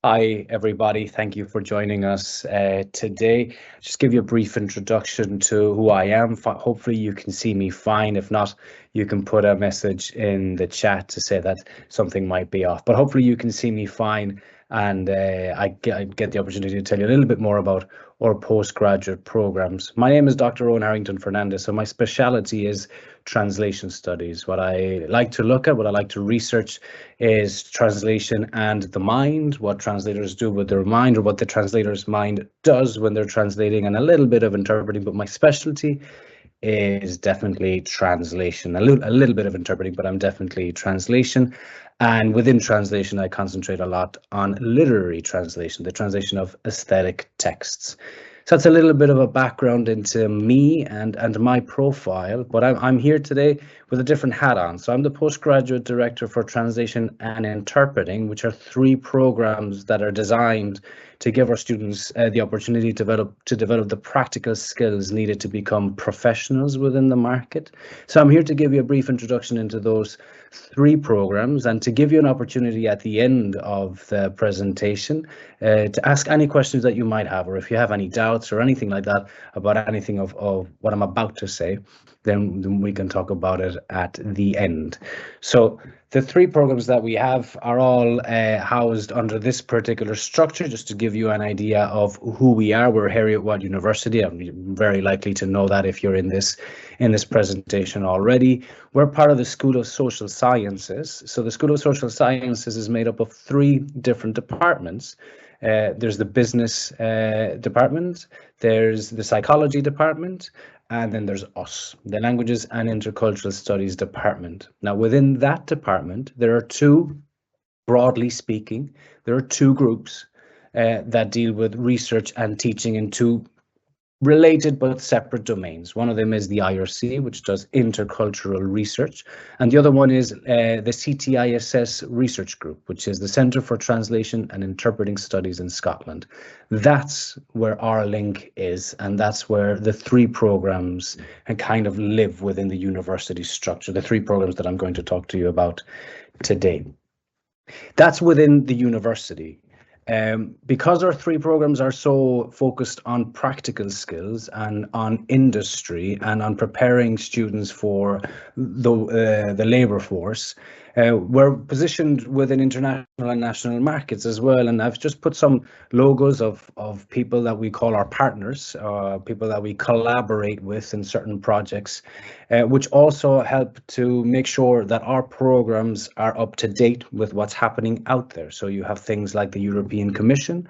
Hi, everybody. Thank you for joining us today. Just give you a brief introduction to who I am. Hopefully you can see me fine. If not, you can put a message in the chat to say that something might be off. But hopefully you can see me fine, and I get the opportunity to tell you a little bit more about our postgraduate programs. My name is Dr. Owen Harrington Fernández, so my speciality is translation studies. What I like to look at, what I like to research is translation and the mind, what translators do with their mind, or what the translator's mind does when they're translating, and a little bit of interpreting. But my specialty is definitely translation. A little bit of interpreting, but I'm definitely translation. And within translation, I concentrate a lot on literary translation, the translation of aesthetic texts. So that's a little bit of a background into me and my profile, but I'm here today with a different hat on. So I'm the Postgraduate Director for Translation and Interpreting, which are 3 programs that are designed to give our students the opportunity to develop the practical skills needed to become professionals within the market. So I'm here to give you a brief introduction into those 3 programs and to give you an opportunity at the end of the presentation to ask any questions that you might have, or if you have any doubts or anything like that about anything of what I'm about to say, then we can talk about it at the end. So the 3 programs that we have are all housed under this particular structure. Just to give you an idea of who we are, we're Heriot-Watt University. I'm very likely to know that if you're in this presentation already. We're part of the School of Social Sciences. So the School of Social Sciences is made up of 3 different departments. There's the business department, there's the psychology department, and then there's us, the Languages and Intercultural Studies department. Now, within that department, there are 2, broadly speaking, there are 2 groups that deal with research and teaching in 2 related but separate domains. One of them is the IRC, which does intercultural research, and the other one is the CTISS Research Group, which is the Centre for Translation and Interpreting Studies in Scotland. That's where our link is, and that's where the 3 programs kind of live within the university structure, the 3 programs that I'm going to talk to you about today. That's within the university. Because our 3 programs are so focused on practical skills and on industry and on preparing students for the labour force, we're positioned within international and national markets as well. And I've just put some logos of people that we call our partners, people that we collaborate with in certain projects, which also help to make sure that our programs are up to date with what's happening out there. So you have things like the European Commission,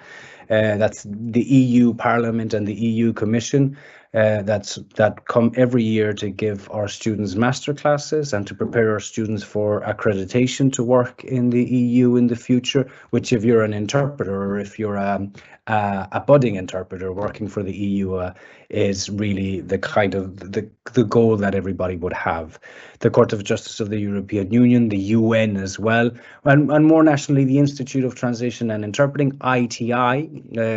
that's the EU Parliament and the EU Commission, that come every year to give our students masterclasses and to prepare our students for accreditation to work in the EU in the future, which if you're an interpreter or if you're a budding interpreter working for the EU is really the kind of the goal that everybody would have. The Court of Justice of the European Union, the UN as well, and more nationally, the Institute of Translation and Interpreting, ITI.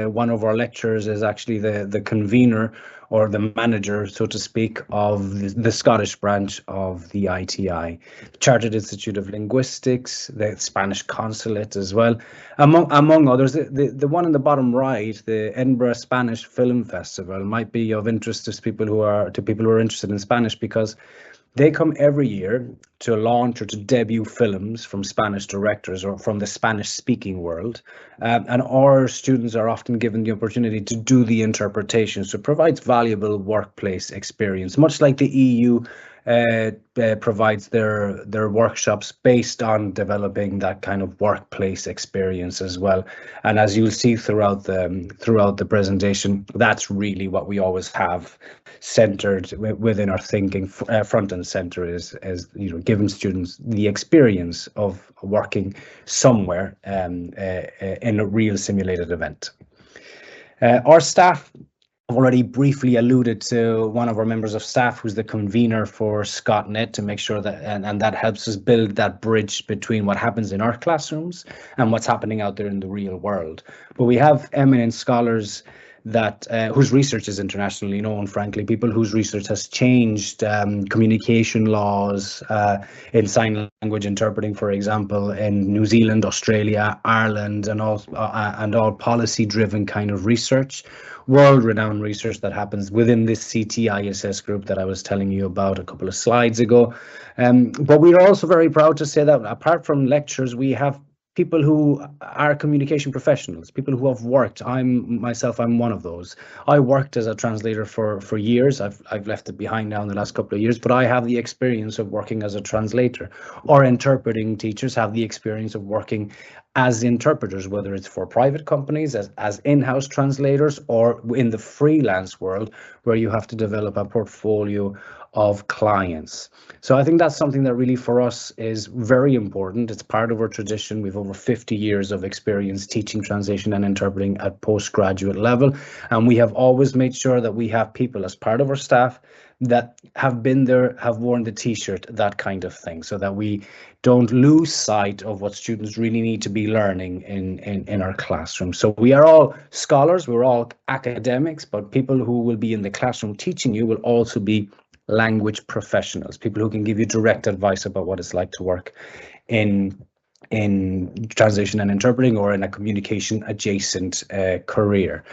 One of our lecturers is actually the convener or the manager, so to speak, of the Scottish branch of the ITI, the Chartered Institute of Linguistics, the Spanish Consulate as well, among others. The one in the bottom right, the Edinburgh Spanish Film Festival, might be of interest to people who are interested in Spanish, because they come every year to launch or to debut films from Spanish directors or from the Spanish-speaking world, and our students are often given the opportunity to do the interpretation. So it provides valuable workplace experience, much like the EU provides their workshops based on developing that kind of workplace experience as well. And as you'll see throughout the presentation, that's really what we always have centered within our thinking. Front and center is giving students the experience of working somewhere in a real simulated event. Our staff, I've already briefly alluded to one of our members of staff who's the convener for ScotNet, to make sure that, and that helps us build that bridge between what happens in our classrooms and what's happening out there in the real world. But we have eminent scholars that whose research is internationally known, frankly, people whose research has changed communication laws in sign language interpreting, for example, in New Zealand, Australia, Ireland, and all policy-driven kind of research, world-renowned research that happens within this CTISS group that I was telling you about a couple of slides ago. But we are also very proud to say that apart from lectures, we have people who are communication professionals, people who have worked. I'm one of those. I worked as a translator for years. I've left it behind now in the last couple of years, but I have the experience of working as a translator, or interpreting teachers have the experience of working as interpreters, whether it's for private companies, as in-house translators, or in the freelance world where you have to develop a portfolio of clients. So I think that's something that really for us is very important. It's part of our tradition. We've over 50 years of experience teaching translation and interpreting at postgraduate level. And we have always made sure that we have people as part of our staff that have been there, have worn the t-shirt, that kind of thing, so that we don't lose sight of what students really need to be learning in our classroom. So we are all scholars, we're all academics, but people who will be in the classroom teaching you will also be language professionals, people who can give you direct advice about what it's like to work in translation and interpreting, or in a communication adjacent career.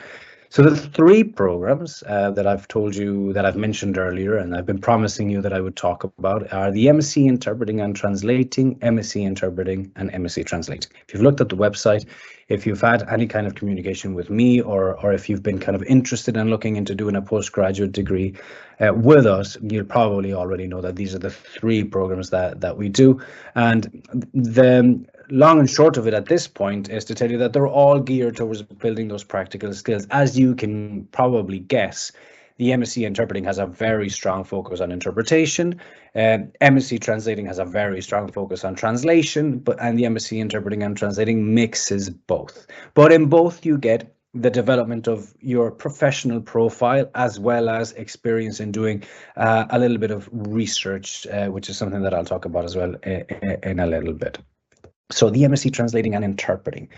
So the three programs that I've told you, that I've mentioned earlier, and I've been promising you that I would talk about, are the MSc Interpreting and Translating, MSc Interpreting, and MSc Translating. If you've looked at the website, if you've had any kind of communication with me, or if you've been kind of interested in looking into doing a postgraduate degree with us, you'll probably already know that these are the three programs that we do. And the long and short of it at this point is to tell you that they're all geared towards building those practical skills. As you can probably guess, the MSc Interpreting has a very strong focus on interpretation. MSc Translating has a very strong focus on translation, and the MSc Interpreting and Translating mixes both. But in both, you get the development of your professional profile, as well as experience in doing a little bit of research, which is something that I'll talk about as well in a little bit. So the MSc Translating and Interpreting,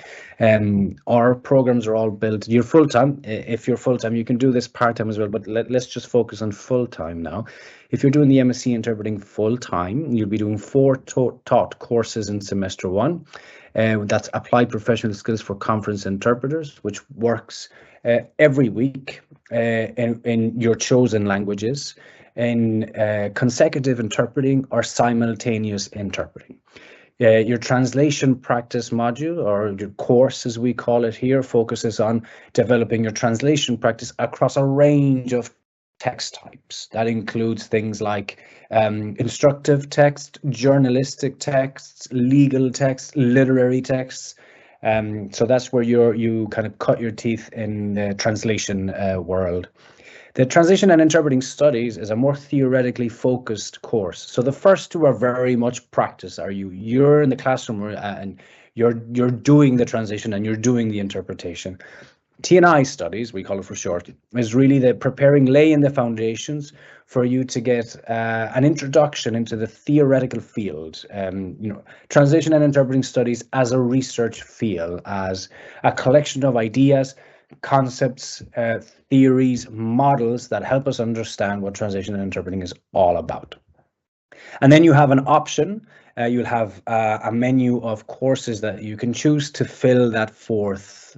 our programs are all built. You're full-time. If you're full-time, you can do this part-time as well, but let's just focus on full-time now. If you're doing the MSc Interpreting full-time, you'll be doing 4 taught courses in semester 1. That's Applied Professional Skills for Conference Interpreters, which works every week in your chosen languages, in consecutive interpreting or simultaneous interpreting. Your translation practice module, or your course as we call it here, focuses on developing your translation practice across a range of text types. That includes things like instructive text, journalistic texts, legal text, literary texts. So that's where you kind of cut your teeth in the translation world. The Translation and Interpreting Studies is a more theoretically focused course. So the first two are very much practice. You're in the classroom and you're doing the translation and you're doing the interpretation. T&I studies, we call it for short, is really laying the foundations for you to get an introduction into the theoretical field. Translation and Interpreting Studies as a research field, as a collection of ideas, concepts, theories, models that help us understand what translation and interpreting is all about. And then you have an option. You'll have a menu of courses that you can choose to fill that fourth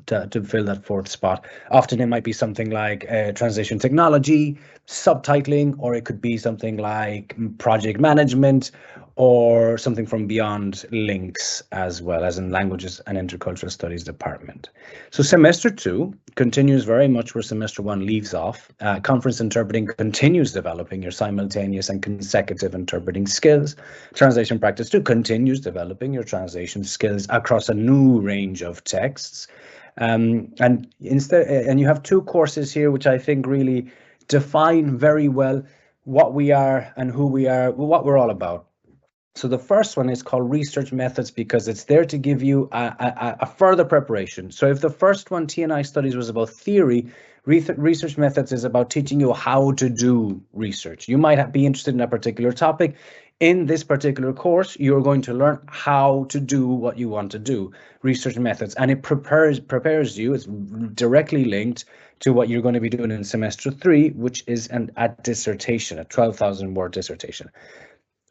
spot. Often it might be something like translation technology, subtitling, or it could be something like project management, or something from beyond links, as well as in Languages and Intercultural Studies department. So semester 2 continues very much where semester 1 leaves off. Conference interpreting continues developing your simultaneous and consecutive interpreting skills. Translation practice 2 continues developing your translation skills across a new range of texts. And you have 2 courses here, which I think really define very well what we are and who we are, what we're all about. So the first one is called Research Methods, because it's there to give you a further preparation. So if the first one, T&I Studies, was about theory, Research Methods is about teaching you how to do research. You might be interested in a particular topic. In this particular course, you're going to learn how to do what you want to do, research methods, and it prepares you. It's directly linked to what you're going to be doing in semester 3, which is a dissertation, a 12,000-word dissertation.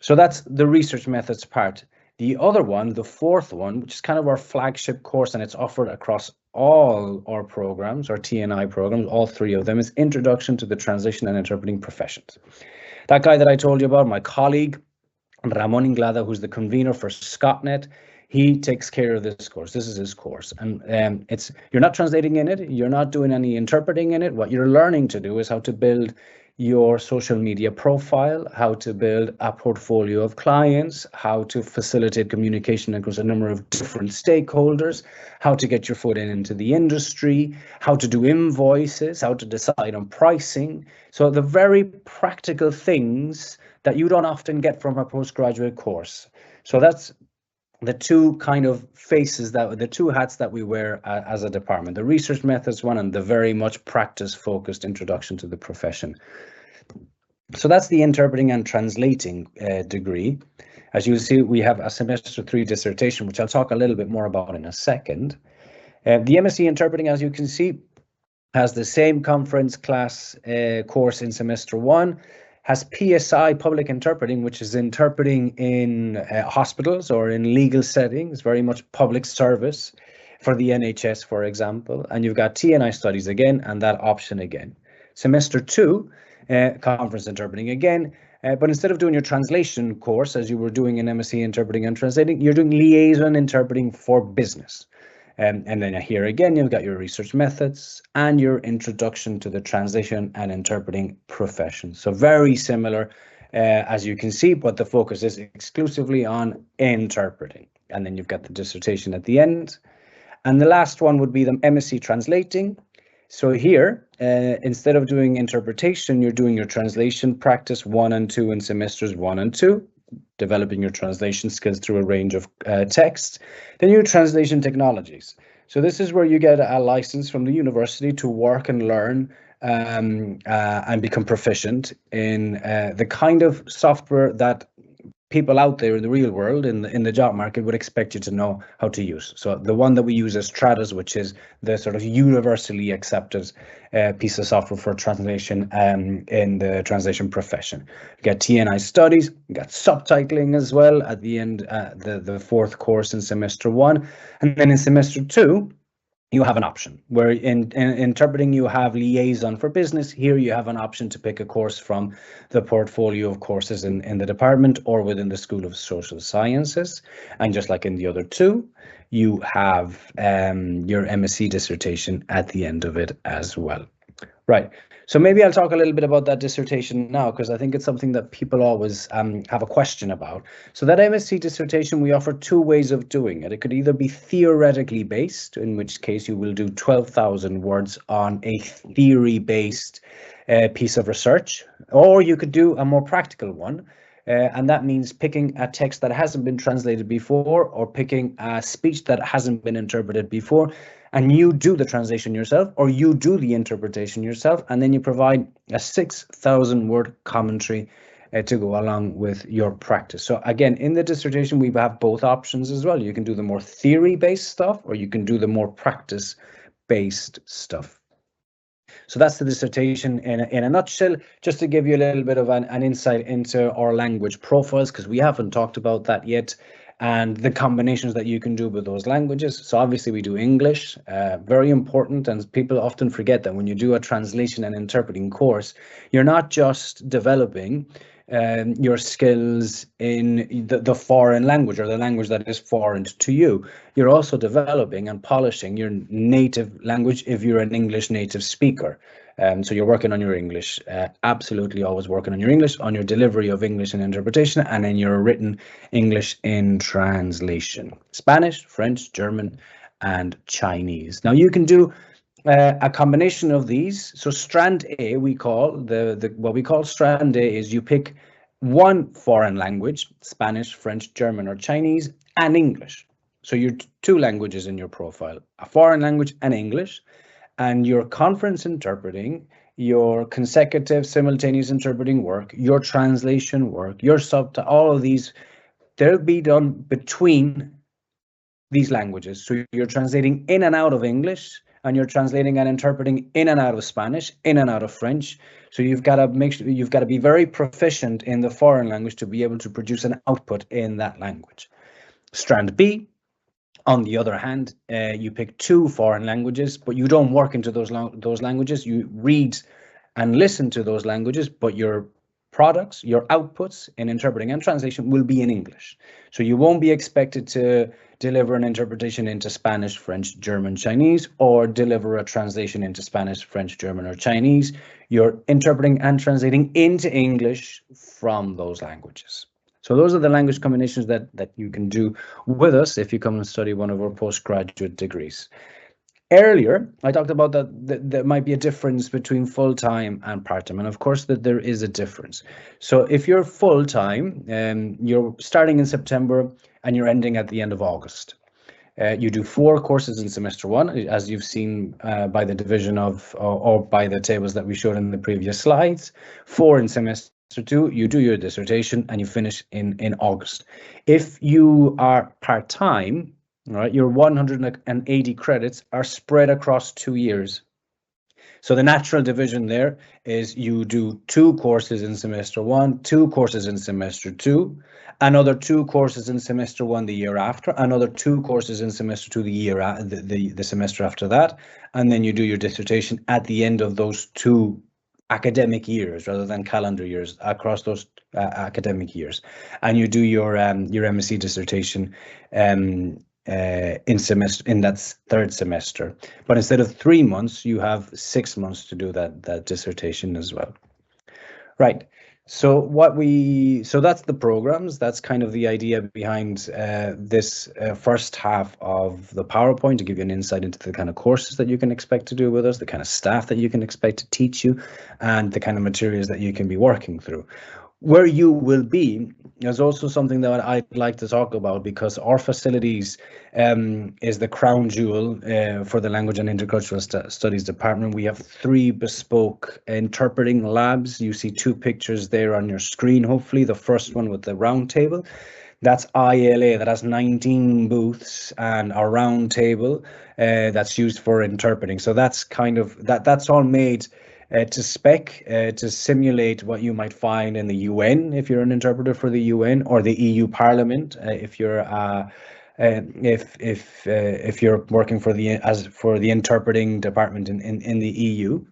So that's the research methods part. The other one, the fourth one, which is kind of our flagship course, and it's offered across all our programs, our T&I programs, all 3 of them, is Introduction to the Translation and Interpreting Professions. That guy that I told you about, my colleague, Ramon Inglada, who's the convener for ScotNet, he takes care of this course. This is his course, and you're not translating in it, you're not doing any interpreting in it. What you're learning to do is how to build your social media profile, how to build a portfolio of clients, how to facilitate communication across a number of different stakeholders, how to get your foot into the industry, how to do invoices, how to decide on pricing. So the very practical things that you don't often get from a postgraduate course. So that's the 2 kind of faces, the 2 hats that we wear as a department, the research methods one and the very much practice-focused introduction to the profession. So that's the interpreting and translating degree. As you'll see, we have a semester 3 dissertation, which I'll talk a little bit more about in a second. The MSc Interpreting, as you can see, has the same conference class course in semester 1, has PSI, public interpreting, which is interpreting in hospitals or in legal settings, very much public service for the NHS, for example. And you've got T&I studies again, and that option again. Semester 2, conference interpreting again, but instead of doing your translation course, as you were doing in MSc Interpreting and Translating, you're doing liaison interpreting for business. And then here again, you've got your research methods and your introduction to the translation and interpreting profession. So very similar, as you can see, but the focus is exclusively on interpreting. And then you've got the dissertation at the end. And the last one would be the MSc Translating. So here, instead of doing interpretation, you're doing your translation practice 1 and 2 in semesters 1 and 2. Developing your translation skills through a range of texts. Then your translation technologies. So this is where you get a license from the university to work and learn and become proficient in the kind of software that people out there in the real world, in the job market, would expect you to know how to use. So the one that we use is Stratus, which is the sort of universally accepted piece of software for translation in the translation profession. You got T&I studies, you got subtitling as well at the end, the 4th course in semester 1, and then in semester 2. You have an option where in interpreting you have liaison for business. Here you have an option to pick a course from the portfolio of courses in the department or within the School of Social Sciences. And just like in the other 2, you have your MSc dissertation at the end of it as well. Right. So maybe I'll talk a little bit about that dissertation now, because I think it's something that people always have a question about. So that MSc dissertation, we offer 2 ways of doing it. It could either be theoretically based, in which case you will do 12,000 words on a theory-based piece of research, or you could do a more practical one. And that means picking a text that hasn't been translated before, or picking a speech that hasn't been interpreted before, and you do the translation yourself, or you do the interpretation yourself, and then you provide a 6,000-word commentary to go along with your practice. So again, in the dissertation, we have both options as well. You can do the more theory-based stuff, or you can do the more practice-based stuff. So that's the dissertation in a nutshell, just to give you a little bit of an insight into our language profiles, because we haven't talked about that yet, and the combinations that you can do with those languages. So obviously we do English, very important, and people often forget that when you do a translation and interpreting course, you're not just developing your skills in the foreign language, or the language that is foreign to you. You're also developing and polishing your native language if you're an English native speaker. So you're working on your English, absolutely always working on your English, on your delivery of English in interpretation, and in your written English in translation. Spanish, French, German, and Chinese. Now you can do a combination of these. So strand A, we call what we call strand A is you pick one foreign language, Spanish, French, German, or Chinese, and English. So you're 2 languages in your profile, a foreign language and English. And your conference interpreting your consecutive simultaneous interpreting work, your translation work, your subtitle, all of these, they'll be done between these languages. So you're translating in and out of English, and you're translating and interpreting in and out of Spanish, in and out of French. So you've got to make sure, you've got to be very proficient in the foreign language to be able to produce an output in that language. Strand B, on the other hand, you pick 2 foreign languages, but you don't work into those languages. You read and listen to those languages, but your products, your outputs in interpreting and translation will be in English. So you won't be expected to deliver an interpretation into Spanish, French, German, Chinese, or deliver a translation into Spanish, French, German, or Chinese. You're interpreting and translating into English from those languages. So those are the language combinations that you can do with us if you come and study one of our postgraduate degrees. Earlier, I talked about that there might be a difference between full-time and part-time, and of course that there is a difference. So if you're full-time, you're starting in September and you're ending at the end of August. You do 4 courses in semester 1, as you've seen by the division of, or by the tables that we showed in the previous slides. 4 in semester 2, you do your dissertation and you finish in August. If you are part-time, right, your 180 credits are spread across 2 years. So the natural division there is you do 2 courses in semester 1, 2 courses in semester 2, another 2 courses in semester 1 the year after, another 2 courses in semester 2 the semester after that, and then you do your dissertation at the end of those 2 academic years rather than calendar years across those academic years, and you do your MSc dissertation in that 3rd semester. But instead of 3 months, you have 6 months to do that dissertation as well. Right. So that's the programs. That's kind of the idea behind this first half of the PowerPoint, to give you an insight into the kind of courses that you can expect to do with us, the kind of staff that you can expect to teach you, and the kind of materials that you can be working through. Where you will be is also something that I'd like to talk about, because our facilities is the crown jewel for the Language and Intercultural Studies department. We have 3 bespoke interpreting labs. You see 2 pictures there on your screen, hopefully. The first one with the round table, that's ILA, that has 19 booths, and a round table that's used for interpreting. So that's kind of, that's all made to spec, to simulate what you might find in the UN if you're an interpreter for the UN, or the EU Parliament if you're if you're working for the interpreting department in the EU.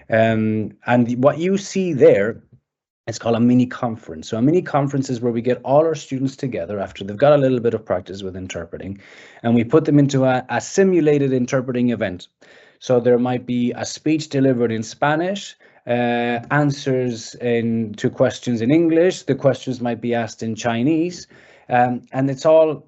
And what you see there, it's called a mini conference. So a mini conference is where we get all our students together after they've got a little bit of practice with interpreting, and we put them into a simulated interpreting event. So there might be a speech delivered in Spanish, answers to questions in English. The questions might be asked in Chinese, and it's all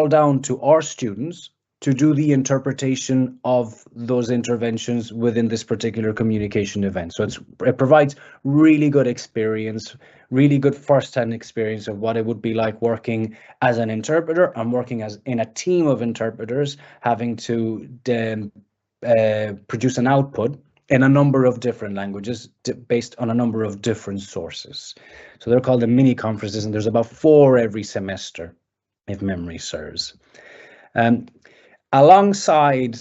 down to our students to do the interpretation of those interventions within this particular communication event. So it provides really good experience, really good first-hand experience of what it would be like working as an interpreter and working as in a team of interpreters, having to produce an output in a number of different languages based on a number of different sources. So they're called the mini conferences, and there's about 4 every semester, if memory serves. Alongside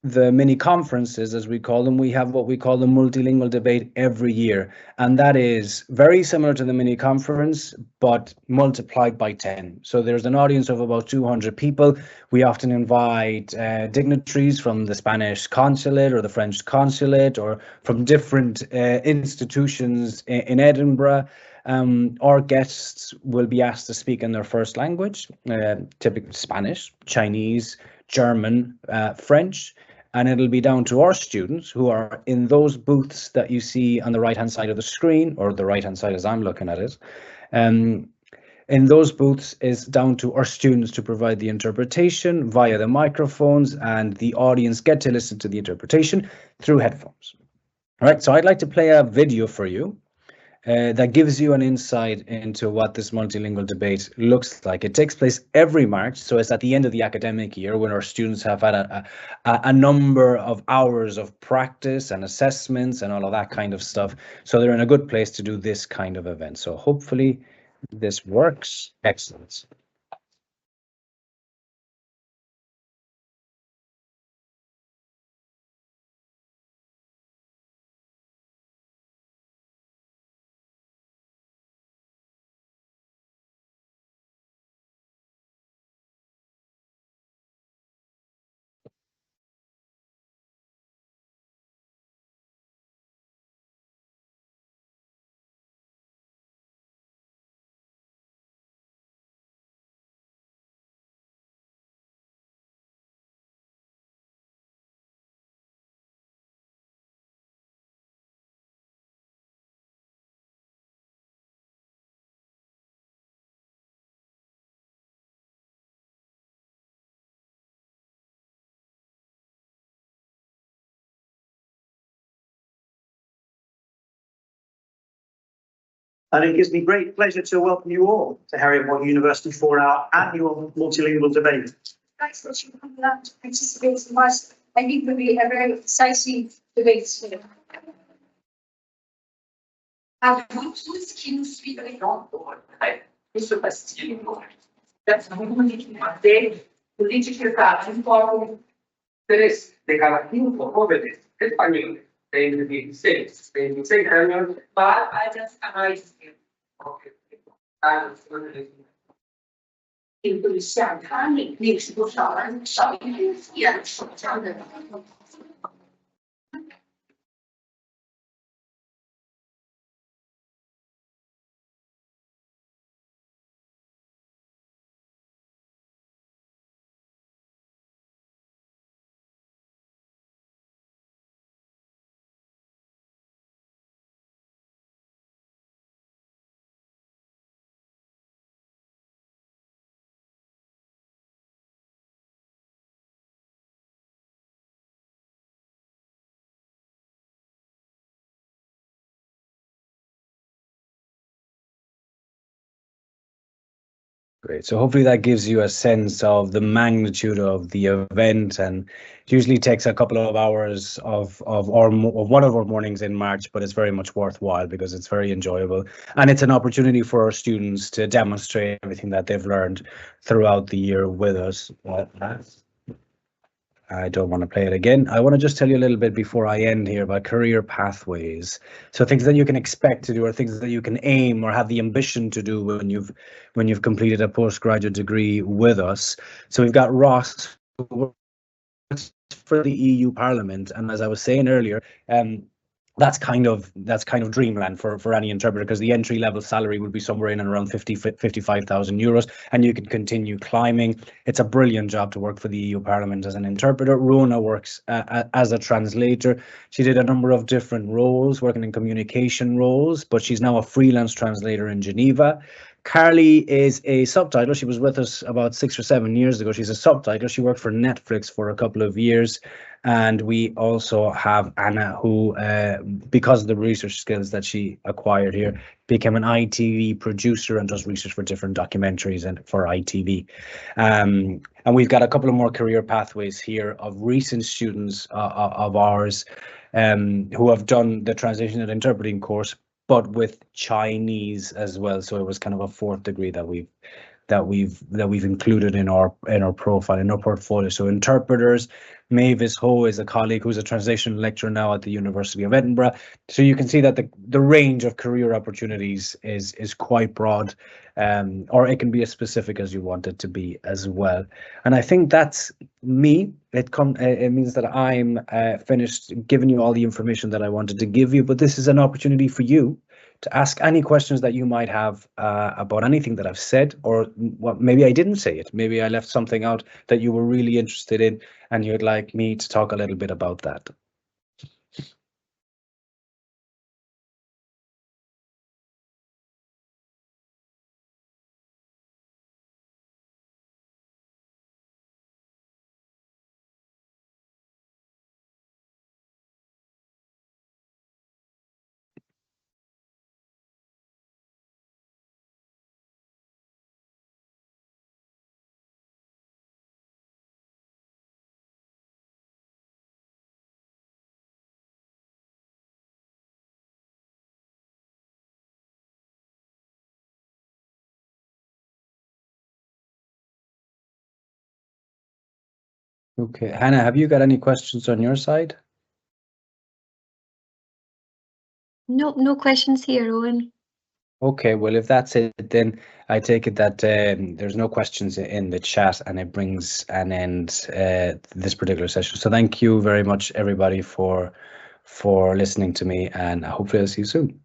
the mini conferences, as we call them, we have what we call the multilingual debate every year, and that is very similar to the mini conference but multiplied by 10. So there's an audience of about 200 people. We often invite dignitaries from the Spanish consulate or the French consulate, or from different institutions in Edinburgh. Our guests will be asked to speak in their first language, typically Spanish, Chinese, German, French, and it'll be down to our students who are in those booths that you see on the right-hand side of the screen, or the right-hand side as I'm looking at it. In those booths is down to our students to provide the interpretation via the microphones, and the audience get to listen to the interpretation through headphones. All right, so I'd like to play a video for you. that gives you an insight into what this multilingual debate looks like. It takes place every March, so it's at the end of the academic year when our students have had a number of hours of practice and assessments and all of that kind of stuff. So they're in a good place to do this kind of event. So hopefully this works. Excellent. And it gives me great pleasure to welcome you all to Heriot-Watt University for our annual multilingual debate. Thanks that you come out to participate in what I think will be a very exciting debate today. Alguns skills ficam isso vai ser that's muito politicizar um pouco três de cada jóvenes españoles de 26 años para áreas análisis.就是像他历史多少人少一点也是这样的。Great. So hopefully that gives you a sense of the magnitude of the event, and it usually takes a couple of hours of one of our mornings in March, but it's very much worthwhile because it's very enjoyable, and it's an opportunity for our students to demonstrate everything that they've learned throughout the year with us. I don't want to play it again. I want to just tell you a little bit before I end here about career pathways. So things that you can expect to do, or things that you can aim or have the ambition to do when you've completed a postgraduate degree with us. So we've got Ross, who works for the EU Parliament, and as I was saying earlier, that's kind of dreamland for any interpreter, because the entry level salary would be somewhere in and around 55,000 euros, and you can continue climbing. It's a brilliant job to work for the EU Parliament as an interpreter. Rona works as a translator. She did a number of different roles, working in communication roles, but she's now a freelance translator in Geneva. Carly is a subtitler. She was with us about 6 or 7 years ago. She's a subtitler. She worked for Netflix for a couple of years. And we also have Anna, who, because of the research skills that she acquired here, became an ITV producer and does research for different documentaries and for ITV. And we've got a couple of more career pathways here of recent students of ours who have done the translation and interpreting course, but with Chinese as well. So it was kind of a fourth degree that we've included in our profile, in our portfolio. So interpreters, Mavis Ho is a colleague who's a translation lecturer now at the University of Edinburgh. So you can see that the range of career opportunities is quite broad, or it can be as specific as you want it to be as well. And I think that's me. It means that I'm finished giving you all the information that I wanted to give you, but this is an opportunity for you to ask any questions that you might have about anything that I've said, or maybe I didn't say it. Maybe I left something out that you were really interested in and you'd like me to talk a little bit about that. Okay, Hannah, have you got any questions on your side? No questions here, Owen. Okay, well, if that's it, then I take it that there's no questions in the chat, and it brings an end to this particular session. So thank you very much, everybody, for listening to me, and hopefully I'll see you soon.